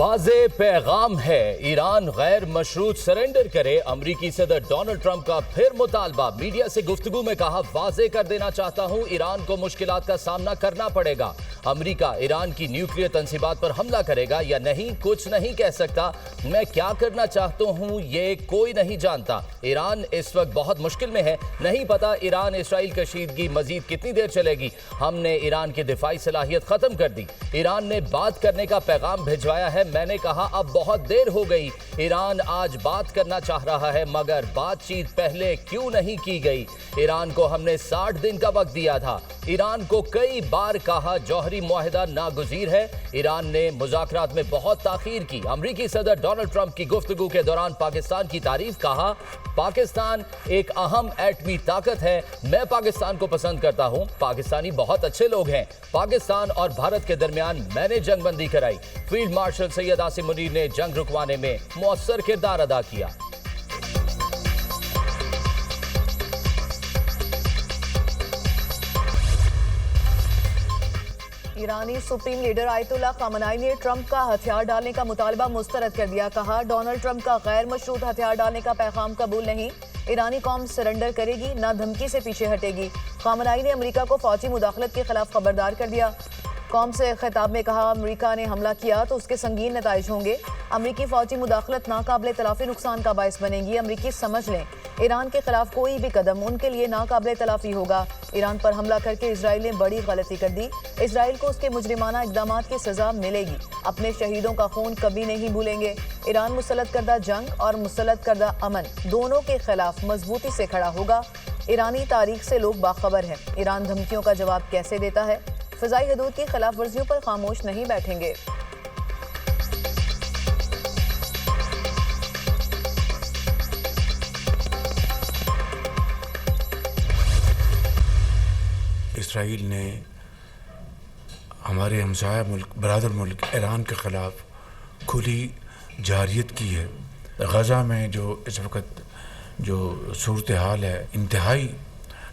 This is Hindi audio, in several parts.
वाज़े पैगाम है, ईरान गैर मशरूत सरेंडर करे। अमरीकी सदर डोनाल्ड ट्रंप का फिर मुतालबा। मीडिया से गुफ्तगू में कहा, वाज़े कर देना चाहता हूं, ईरान को मुश्किलात का सामना करना पड़ेगा। अमरीका ईरान की न्यूक्लियर तंसीबात पर हमला करेगा या नहीं, कुछ नहीं कह सकता। मैं क्या करना चाहता हूं ये कोई नहीं जानता। ईरान इस वक्त बहुत मुश्किल में है, नहीं पता ईरान इसराइल कशीदगी मजीद कितनी देर चलेगी। हमने ईरान की दिफाई सलाहियत खत्म कर दी। ईरान ने बात करने का पैगाम भिजवाया है। मैंने कहा अब बहुत देर हो गई। ईरान आज बात करना चाह रहा है, मगर बातचीत पहले क्यों नहीं की गई। ईरान को हमने 60 दिन का वक्त दिया था। ईरान को कई बार कहा जौहरी मुआहिदा नागुज़ीर है। ईरान ने मुज़ाकरात में बहुत ताख़ीर की। अमरीकी सदर डोनाल्ड ट्रंप की गुफ्तगू के दौरान पाकिस्तान की तारीफ। कहा, पाकिस्तान एक अहम एटमी ताकत है। मैं पाकिस्तान को पसंद करता हूं। पाकिस्तानी बहुत अच्छे लोग हैं। पाकिस्तान और भारत के दरमियान मैंने जंगबंदी कराई। फील्ड मार्शल सैयद आसिम मुनीर ने जंग रुकवाने में मुअस्सर किरदार अदा किया। ईरानी सुप्रीम लीडर आयतुल्लाह खामनाई ने ट्रंप का हथियार डालने का मुतालबा मुस्तरद कर दिया। कहा, डोनाल्ड ट्रंप का गैर मशरूत हथियार डालने का पैगाम कबूल नहीं। ईरानी कौम सरेंडर करेगी, ना धमकी से पीछे हटेगी। खामनाई ने अमेरिका को फौजी मुदाखलत के खिलाफ खबरदार कर दिया। कौम से खिताब में कहा, अमेरिका ने हमला किया तो उसके संगीन नताइज होंगे। अमेरिकी फौजी मुदाखलत नाकाबिले तलाफी नुकसान का बायस बनेगी। अमेरिकी समझ लें, ईरान के खिलाफ कोई भी कदम उनके लिए नाकाबिले तलाफी होगा। ईरान पर हमला करके इसराइल ने बड़ी गलती कर दी। इसराइल को उसके मुजरिमाना इक़दामात की सजा मिलेगी। अपने शहीदों का खून कभी नहीं भूलेंगे। ईरान मुसल्लत करदा जंग और मुसल्लत करदा अमन दोनों के खिलाफ मजबूती से खड़ा होगा। ईरानी तारीख से लोग बाखबर हैं। ईरान धमकियों का जवाब कैसे देता है। फ़िज़ाई हदूद की खिलाफ वर्जियों पर खामोश नहीं बैठेंगे। इसराइल ने हमारे हमसाया मुल्क बरादर मुल्क ईरान के ख़िलाफ़ खुली जारियत की है। गज़ा में जो इस वक्त जो सूरत हाल है, इंतहाई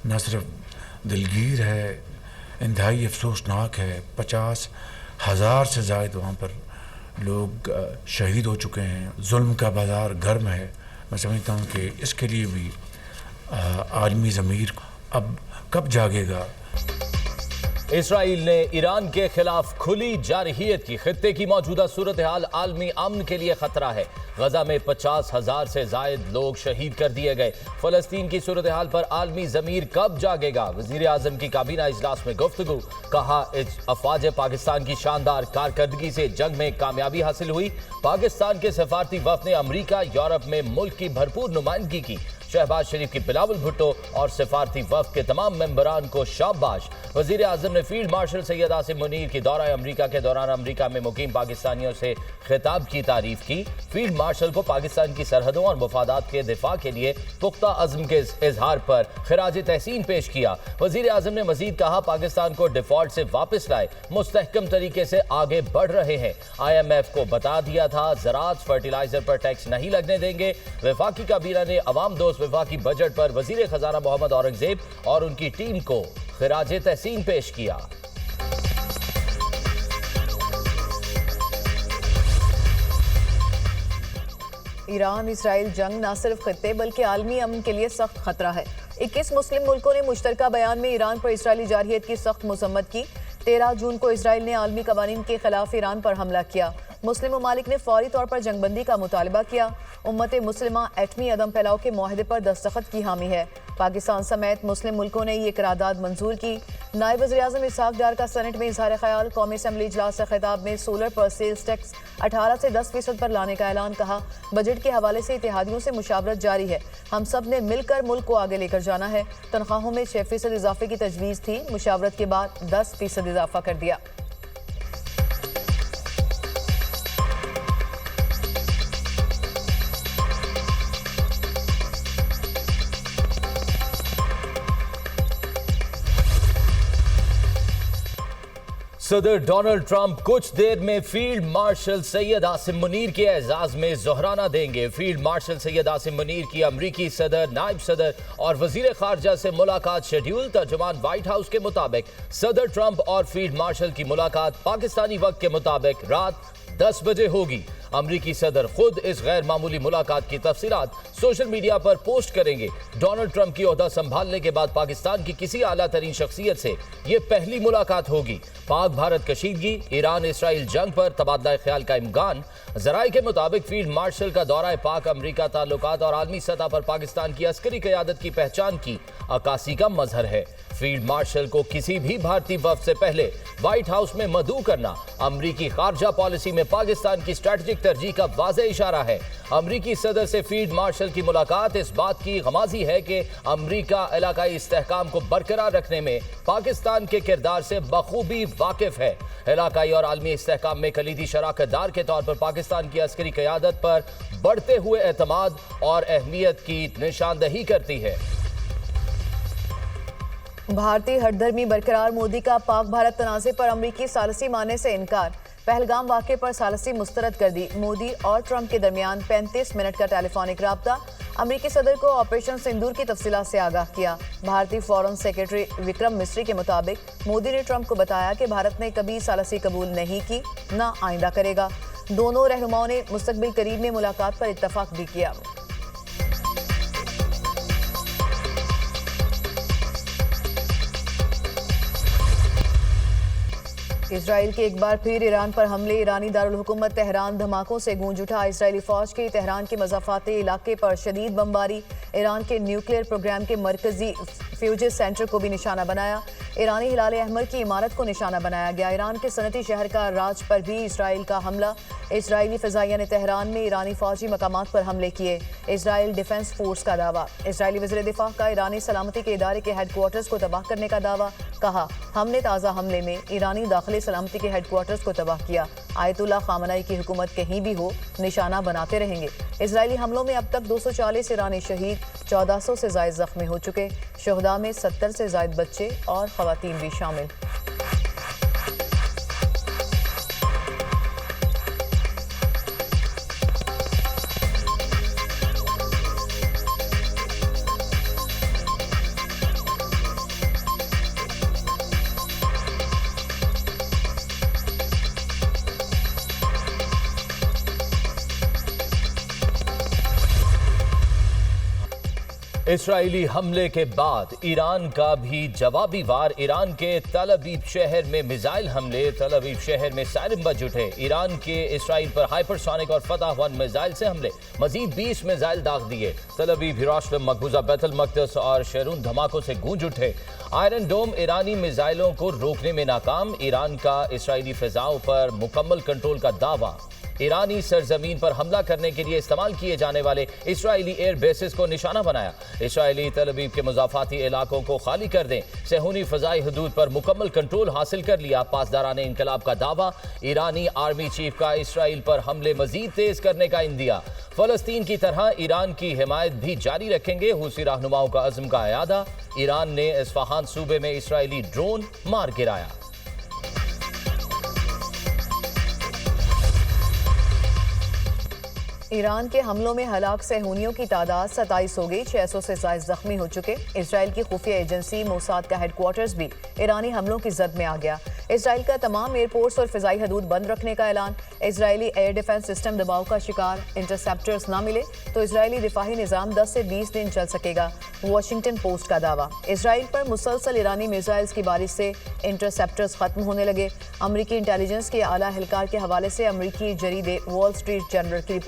न सिर्फ दिलगीर है, इंतहाई अफसोसनाक है। 50,000 से ज़ायद वहाँ पर लोग शहीद हो चुके हैं। जुल्म का बाज़ार गर्म है। मैं समझता हूँ कि इसके लिए भी आलमी ज़मीर अब कब जागेगा। इसराइल ने ईरान के खिलाफ खुली जारहियत की। खित्ते की मौजूदा सूरत हाल आलमी अमन के लिए खतरा है। गजा में 50,000 से जायद लोग शहीद कर दिए गए। फलस्तीन की सूरत हाल पर आलमी ज़मीर कब जागेगा। वज़ीर आज़म की काबीना इजलास में गुफ्तगू। कहा, अफवाज पाकिस्तान की शानदार कारकर्दगी से जंग में कामयाबी हासिल हुई। पाकिस्तान के सफारती वफ़द ने अमरीका यूरोप में मुल्क की भरपूर नुमाइंदगी की। शहबाज शरीफ की बिलावल भुट्टो और सफारती वफ़द के तमाम मेंबरान को शाबाश। वज़ीर आज़म ने फील्ड मार्शल सैयद आसिम मुनीर की दौरा अमरीका के दौरान अमरीका में मुकीम पाकिस्तानियों से खिताब की तारीफ की। फील्ड मार्शल को पाकिस्तान की सरहदों और मफादात के दिफा के लिए पुख्ता अज़्म के इजहार पर खिराज तहसीन पेश किया। वज़ीर आज़म ने मजीद कहा, पाकिस्तान को डिफॉल्ट से वापस लाए, मुस्तहकम तरीके से आगे बढ़ रहे हैं। IMF को बता दिया था, ज़राअत फर्टिलाइजर पर टैक्स नहीं लगने देंगे। वफाकी काबीना ने अवाम दोस्त वफाकी बजट पर वजीर खजाना मोहम्मद औरंगजेब और उनकी टीम को खिराज तहसीन पेश किया। ईरान इसराइल जंग न सिर्फ खित्ते बल्कि आलमी अमन के लिए सख्त खतरा है। 21 मुस्लिम मुल्कों ने मुश्तरका बयान में ईरान पर इसराइली जारहियत की सख्त मजम्मत की। 13 जून को इसराइल ने आलमी कवानीन के खिलाफ ईरान पर हमला किया। मुस्लिम ममालिक ने फौरी तौर पर जंगबंदी का मुतालबा किया। उम्मत मुस्लिमा एटमी अदम फैलाव के मुआहदे पर दस्तखत की हामी है। पाकिस्तान समेत मुस्लिम मुल्कों ने ये करारदाद मंजूर की। नायब वज़ीर-ए-आज़म इसहाक डार का सेनेट में इजहार ख्याल। कौमी असम्बली इजलास से खिताब में सोलर पर सेल्स टैक्स 18 से 10% पर लाने का ऐलान। कहा, बजट के हवाले से इत्तेहादियों से मुशावरत जारी है। हम सब ने मिलकर मुल्क को आगे लेकर जाना है। तनख्वाहों में 6% इजाफे की तजवीज़ थी, मुशावरत के बाद 10% इजाफा कर दिया। सदर डोनाल्ड ट्रंप कुछ देर में फील्ड मार्शल सैयद आसिम मुनीर के एजाज में जोहराना देंगे। फील्ड मार्शल सैयद आसिम मुनीर की अमरीकी सदर, नायब सदर और वजीर खारजा से मुलाकात शेड्यूल। तर्जुमान व्हाइट हाउस के मुताबिक सदर ट्रंप और फील्ड मार्शल की मुलाकात पाकिस्तानी वक्त के मुताबिक रात 10 बजे होगी। अमरीकी सदर खुद इस गैर मामूली मुलाकात की तफसीलात सोशल मीडिया पर पोस्ट करेंगे। डोनाल्ड ट्रंप की ओहदा संभालने के बाद पाकिस्तान की किसी आला तरीन शख्सियत से ये पहली मुलाकात होगी। पाक भारत कशीदगी, ईरान इसराइल जंग पर तबादला ख्याल का इम्कान। जराये के मुताबिक फील्ड मार्शल का दौरा पाक अमरीका ताल्लुकात और आलमी सतह पर पाकिस्तान की अस्करी क़यादत की पहचान की अक्कासी का मजहर है। फील्ड मार्शल को किसी भी भारतीय वफ़द से पहले व्हाइट हाउस में मदऊ करना अमरीकी खारजा पॉलिसी में पाकिस्तान की स्ट्रेटेजिक तरजीह का वाज़ेह इशारा है। अमरीकी सदर से फील्ड मार्शल की मुलाकात इस बात की गमाज़ी है कि अमरीका इलाकाई इस्तेहकाम को बरकरार रखने में पाकिस्तान के किरदार से बखूबी वाकिफ है। इलाकाई और आलमी इस्तेहकाम में कलीदी शराकतदार के तौर पर पाकिस्तान की अस्करी क़यादत पर बढ़ते हुए एतमाद और अहमियत की निशानदही करती है। भारतीय हठधर्मी बरकरार, मोदी का पाक भारत तनाज़े पर अमरीकी सालसी मानने से इनकार। पहलगाम वाक़े पर सालसी मुस्तरद कर दी। मोदी और ट्रंप के दरमियान 35 मिनट का टेलीफोनिक राब्ता। अमरीकी सदर को ऑपरेशन सिंदूर की तफसीलात से आगाह किया। भारतीय फॉरेन सेक्रेटरी विक्रम मिस्री के मुताबिक मोदी ने ट्रंप को बताया कि भारत ने कभी सालसी कबूल नहीं की, न आइंदा करेगा। दोनों रहनुमाओं ने मुस्तकबिल करीब में मुलाकात पर इत्तफाक भी किया। इसराइल के एक बार फिर ईरान पर हमले। ईरानी दारुल हुकूमत तेहरान धमाकों से गूंज उठा। इसराइली फौज की तेहरान के मज़ाफ़ाती इलाके पर शदीद बमबारी। ईरान के न्यूक्लियर प्रोग्राम के मरकजी फ्यूजन सेंटर को भी निशाना बनाया। ईरानी हिलाल अहमर की इमारत को निशाना बनाया गया। ईरान के सनती शहर का राज पर भी इसराइल का हमला। इसराइली फ़ज़ाइया ने तेहरान में ईरानी फ़ौजी मकामात पर हमले किए। इसराइल डिफेंस फोर्स का दावा। इसराइली वज़ीर दिफ़ा का ईरानी सलामती के इदारे के हेडक्वार्टर्स को तबाह करने का दावा। कहा, हमने ताज़ा हमले में ईरानी दाखिली सलामती के हेडक्वार्टर्स को तबाह किया। आयतुल्लाह खामनाई की हुकूमत कहीं भी हो, निशाना बनाते रहेंगे। इसराइली हमलों में अब तक 240 ईरानी शहीद, 1400 से ज़ायद ज़ख्मी हो चुके। शुहदा में 70 से ज़ायद बच्चे और ख़वातीन भी शामिल। इसराइली हमले के बाद ईरान का भी जवाबी वार। ईरान के तल अवीव शहर में मिसाइल हमले। तल अवीव शहर में सायरन बज उठे। ईरान के इसराइल पर हाइपरसोनिक और फतह 1 मिसाइल से हमले। मजीद 20 मिसाइल दाग दिए। तल अवीव, यरूशलेम, मकबूजा बैतुल मक़दस और शेरून धमाकों से गूंज उठे। आयरन डोम ईरानी मिसाइलों को रोकने में नाकाम। ईरान का इसराइली फ़िज़ाओं पर मुकम्मल कंट्रोल का दावा। ईरानी सरजमीन पर हमला करने के लिए इस्तेमाल किए जाने वाले इसराइली एयर बेसिस को निशाना बनाया। इसराइली तल अवीव के मुज़ाफ़ाती इलाकों को खाली कर दें। सेहूनी फ़ज़ाई हदूद पर मुकम्मल कंट्रोल हासिल कर लिया। पासदाराने इनकलाब का दावा। ईरानी आर्मी चीफ का इसराइल पर हमले मजीद तेज करने का इंदिया। फ़लस्तीन की तरह ईरान की हिमायत भी जारी रखेंगे। हूसी रहनुमाओं का अज़्म का अयादा। ईरान ने इस्फहान सूबे में इसराइली ड्रोन मार गिराया। ईरान के हमलों में हलाक सेहूनियों की तादाद 27 हो गई। 600 से ज़ायद ज़ख्मी हो चुके। इसराइल की खुफिया एजेंसी मोसाद का हेडक्वार्टर्स भी ईरानी हमलों की जद में आ गया। इसराइल का तमाम एयरपोर्ट्स और फ़िज़ाई हदूद बंद रखने का ऐलान। इसराइली एयर डिफेंस सिस्टम दबाव का शिकार। इंटरसेप्टर्स ना मिले तो इसराइली दिफाही निज़ाम 10 से 20 दिन चल सकेगा। वॉशिंगटन पोस्ट का दावा। इसराइल पर मुसलसल ईरानी मिसाइल्स की बारिश से इंटरसेप्टर्स खत्म होने लगे। अमरीकी इंटेलिजेंस के आला एहलकार के हवाले से अमरीकी जरीदे वॉल स्ट्रीट जर्नल की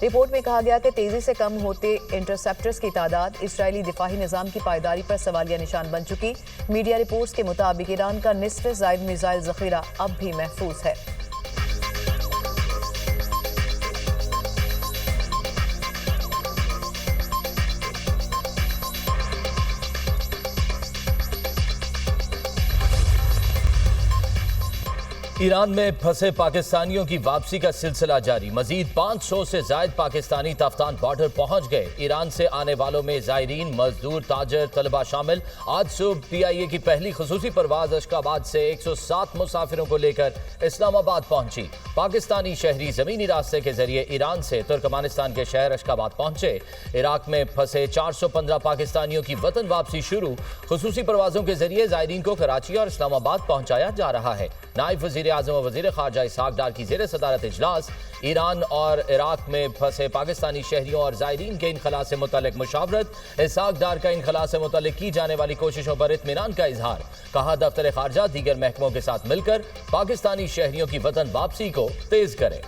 रिपोर्ट में कहा गया कि तेजी से कम होते इंटरसेप्टर्स की तादाद इसराइली दिफाही निज़ाम की पायदारी पर सवालिया निशान बन चुकी। मीडिया रिपोर्ट्स के मुताबिक ईरान का निस्फ से ज़ायद मिसाइल ज़ख़ीरा अब भी महफूज है। ईरान में फंसे पाकिस्तानियों की वापसी का सिलसिला जारी। मजीद 500 से जायद पाकिस्तानी तफ्तान बॉर्डर पहुंच गए। ईरान से आने वालों में ज़ायरीन, मजदूर, ताजर, तलबा शामिल। आज सुबह PIA की पहली खसूसी परवाज अशकाबाद से 107 मुसाफिरों को लेकर इस्लामाबाद पहुंची। पाकिस्तानी शहरी ज़मीनी रास्ते के जरिए ईरान से तुर्कमानिस्तान के शहर अशकाबाद पहुंचे। इराक में फंसे 415 पाकिस्तानियों की वतन वापसी शुरू। खसूसी परवाजों के जरिए ज़ायरीन को कराची और इस्लामाबाद पहुंचाया जा रहा है। नायब वज़ीर वज़ीर-ए-आज़म और वज़ीर ख़ारजा इसहाक़ डार की ज़ेर सदारत इजलास। ईरान और इराक़ में फंसे पाकिस्तानी शहरियों और ज़ायरीन के इनखला से मुतल्लिक़ मुशावरत। इसहाक़ डार का इनखला से मुतल्लिक़ की जाने वाली कोशिशों पर इत्मीनान का इजहार। कहा दफ्तर ख़ारजा दीगर महकमों के साथ मिलकर पाकिस्तानी शहरियों की वतन वापसी को तेज़ करे।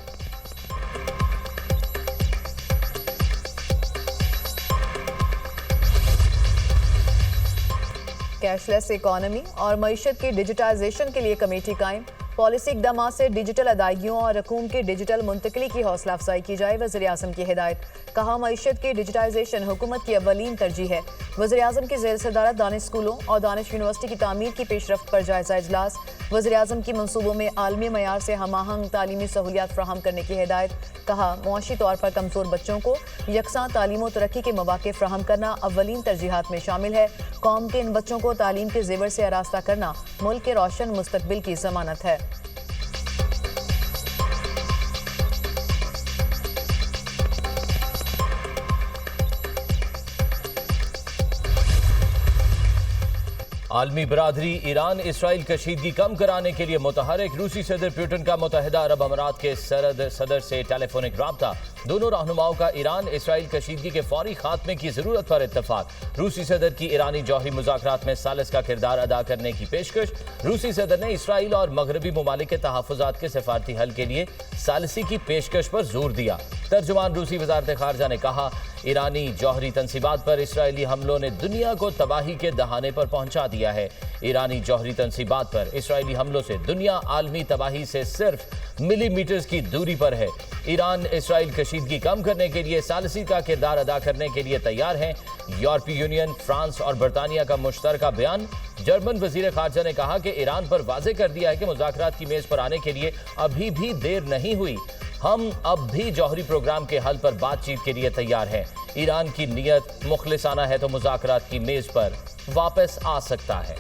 कैशलेस इकॉनमी और मईशत की डिजिटाइजेशन के लिए कमेटी कायम। पॉलिसी इकदाम से डिजिटल अदायगियों और रकूम की डिजिटल मुंतकली की हौसला अफजाई की जाए। वज़ीर-ए-आज़म की हिदायत। कहा मईशत की डिजिटाइजेशन हुकूमत की अव्वलीन तरजीह है। वज़ीर-ए-आज़म की ज़ेर सदारत दानिश स्कूलों और दानिश यूनिवर्सिटी की तामीर की पेशरफ्त पर जायजा इजलास। वज़ीर-ए-आज़म की मनसूबों में आलमी मयार से हमाहंग तालीमी सहूलियात फराहम करने की हिदायत। कहा मुआशी तौर पर कमज़ोर बच्चों को यकसां तालीम और तरक्की के मौक़े फराहम करना अव्वलीन तरजीहात में शामिल है। कौम के इन बच्चों को तालीम के ज़ेवर से आरास्ता करना मुल्क के रोशन मुस्तकबिल की ज़मानत है। आलमी बरादरी ईरान इसराइल कशीदगी कम कराने के लिए मुतहरिक। रूसी सदर पुतिन का मुत्तहिदा अरब अमारात के सदर से टेलीफोनिक राब्ता। दोनों रहनुमाओं का ईरान इसराइल कशीदगी के फौरी खात्मे की जरूरत पर इत्तफाक। रूसी सदर की ईरानी जौहरी मुज़ाकरात में सालिस का किरदार अदा करने की पेशकश। रूसी सदर ने इसराइल और मगरबी ममालिक के तहफ़्फ़ुज़ात के सिफारती हल के लिए सालिसी की पेशकश पर जोर दिया। तर्जुमान रूसी वज़ारत ख़ारजा ने कहा ईरानी जौहरी तनसीबात पर इसराइली हमलों ने दुनिया को तबाही के दहाने पर पहुंचा दिया है। ईरानी जौहरी तनसीबात पर इसराइली हमलों से दुनिया आलमी तबाही से सिर्फ मिलीमीटर्स की दूरी पर है। ईरान इसराइल कशीदगी कम करने के लिए सालिसी का किरदार अदा करने के लिए तैयार है। यूरोपीय यूनियन, फ्रांस और बरतानिया का मुश्तरका बयान। जर्मन वज़ीर ख़ारजा ने कहा कि ईरान पर वाज़ेह कर दिया है कि मुज़ाकरात की मेज़ पर आने के लिए अभी भी देर नहीं हुई। हम अब भी जौहरी प्रोग्राम के हल पर बातचीत के लिए तैयार हैं। ईरान की नीयत मुखलिसाना है तो मुज़ाकरात की मेज़ पर वापस आ सकता है।